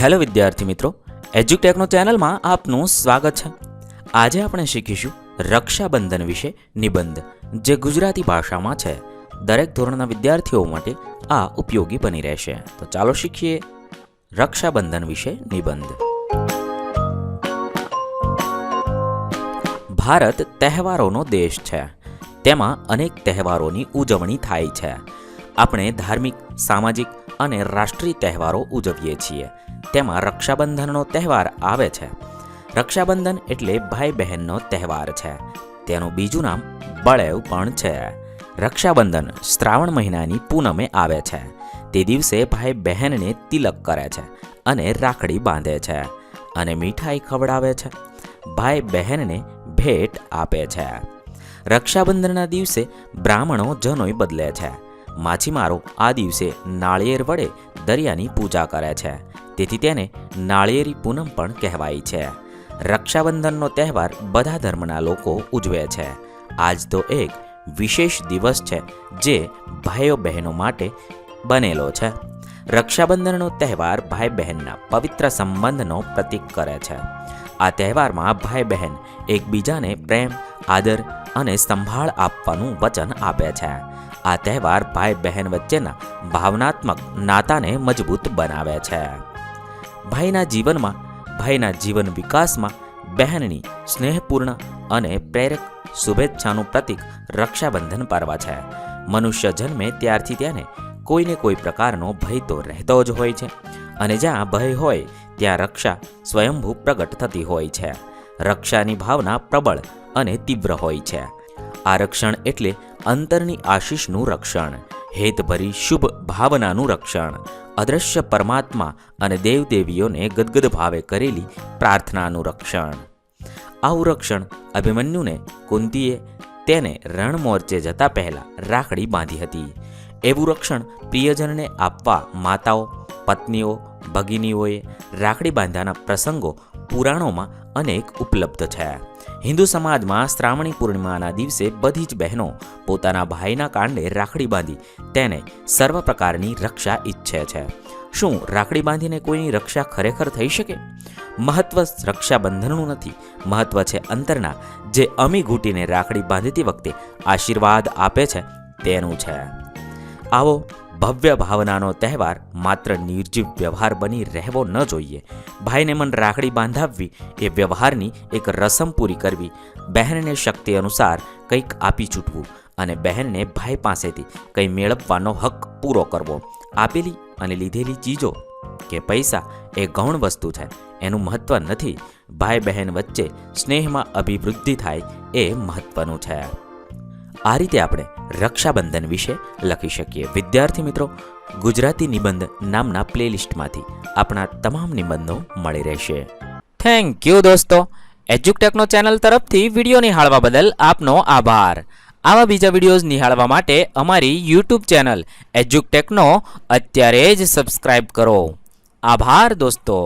Hello વિદ્યાર્થી મિત્રો, એજ્યુટેકનો ચેનલમાં આપનું સ્વાગત છે। આજે આપણે શીખીશું રક્ષાબંધન વિશે નિબંધ, જે ગુજરાતી ભાષામાં છે। દરેક ધોરણના વિદ્યાર્થીઓ માટે આ ઉપયોગી બની રહેશે। તો ચાલો શીખીએ રક્ષાબંધન વિશે નિબંધ। ભારત તહેવારોનો દેશ છે। તેમાં અનેક તહેવારોની ઉજવણી થાય છે। આપણે ધાર્મિક, સામાજિક અને રાષ્ટ્રીય તહેવારો ઉજવીએ છીએ। તેમાં રક્ષાબંધનનો તહેવાર આવે છે। રક્ષાબંધન એટલે ભાઈ બહેનનો તહેવાર છે। તેનું બીજું નામ બળેવ પણ છે। રક્ષાબંધન શ્રાવણ મહિનાની પૂનમે આવે છે। તે દિવસે ભાઈ બહેનને તિલક કરે છે અને રાખડી બાંધે છે અને મીઠાઈ ખવડાવે છે। ભાઈ બહેનને ભેટ આપે છે। રક્ષાબંધનના દિવસે બ્રાહ્મણો જનોઈ બદલે છે। માછીમારો આ દિવસે નાળિયેર વડે દરિયાની પૂજા કરે છે। તેથી તેને નાળિયેરી પૂનમ પણ કહેવાય છે। રક્ષાબંધનનો તહેવાર બધા ધર્મના લોકો ઉજવે છે। આજ તો એક વિશેષ દિવસ છે જે ભાઈઓ બહેનો માટે બનેલો છે। રક્ષાબંધનનો તહેવાર ભાઈ બહેનના પવિત્ર સંબંધનો પ્રતીક કરે છે। આ તહેવારમાં ભાઈ બહેન એકબીજાને પ્રેમ, આદર અને સંભાળ આપવાનું વચન આપે છે। આ તહેવાર ભાઈ બહેન વચ્ચેના ભાવનાત્મક નાતાને મજબૂત બનાવે છે। ભાઈના જીવન વિકાસમાં બહેનની સ્નેહપૂર્ણ અને પ્રેરક શુભેચ્છાનું પ્રતીક રક્ષાબંધન પર્વ છે। મનુષ્ય જન્મે ત્યારથી તેને કોઈને કોઈ પ્રકારનો ભય તો રહેતો જ હોય છે, અને જ્યાં ભય હોય ત્યાં રક્ષા સ્વયંભૂ પ્રગટ થતી હોય છે। રક્ષાની ભાવના પ્રબળ અને તીવ્ર હોય છે। આ રક્ષણ એટલે અંતરની આશીષનું રક્ષણ, હેતભરી શુભ ભાવનાનું રક્ષણ, અદ્રશ્ય પરમાત્મા અને દેવદેવીઓને ગદગદ ભાવે કરેલી પ્રાર્થનાનું રક્ષણ। આવું રક્ષણ અભિમન્યુને કુંતીએ તેને રણમોરચે જતા પહેલા રાખડી બાંધી હતી। એવું રક્ષણ પ્રિયજનને આપવા માતાઓ, પત્નીઓ, ભગિનીઓએ રાખડી બાંધ્યાના પ્રસંગો પુરાણોમાં અનેક ઉપલબ્ધ છે। હિન્દુ સમાજમાં શ્રાવણી પૂર્ણિમાના દિવસે બધી જ બહેનો પોતાના ભાઈના કાંડે રાખડી બાંધી તેને સર્વ પ્રકારની રક્ષા ઈચ્છે છે। શું રાખડી બાંધીને કોઈની રક્ષા ખરેખર થઈ શકે? મહત્વ રક્ષાબંધનનું નથી, મહત્વ છે અંતરના, જે અમી ઘૂંટીને રાખડી બાંધતી વખતે આશીર્વાદ આપે છે તેનું છે। આવો ભવ્ય ભાવનાનો તહેવાર માત્ર નિર્જીવ વ્યવહાર બની રહેવો ન જોઈએ। ભાઈને મન રાખડી બાંધાવવી એ વ્યવહારની એક રસમ પૂરી કરવી, બહેનને શક્તિ અનુસાર કંઈક આપી છૂટવું અને બહેનને ભાઈ પાસેથી કંઈ મેળવવાનો હક પૂરો કરવો। આપેલી અને લીધેલી ચીજો કે પૈસા એ ગૌણ વસ્તુ છે, એનું મહત્વ નથી, ભાઈ બહેન વચ્ચે સ્નેહમાં અભિવૃદ્ધિ થાય એ મહત્વનું છે। આ રીતે આપણે રક્ષાબંધન વિશે લખી શકીએ। વિદ્યાર્થી મિત્રો, ગુજરાતી નિબંધ નામના પ્લેલિસ્ટમાંથી આપણા તમામ નિબંધો મળી રહેશે। થેન્ક યુ દોસ્તો। એજ્યુટેકનો ચેનલ તરફથી વિડીયો નિહાળવા બદલ આપનો આભાર। આવા બીજા વિડીયોઝ નિહાળવા માટે અમારી યુટ્યુબ ચેનલ એજ્યુટેકનો અત્યારે જ સબસ્ક્રાઇબ કરો। આભાર દોસ્તો।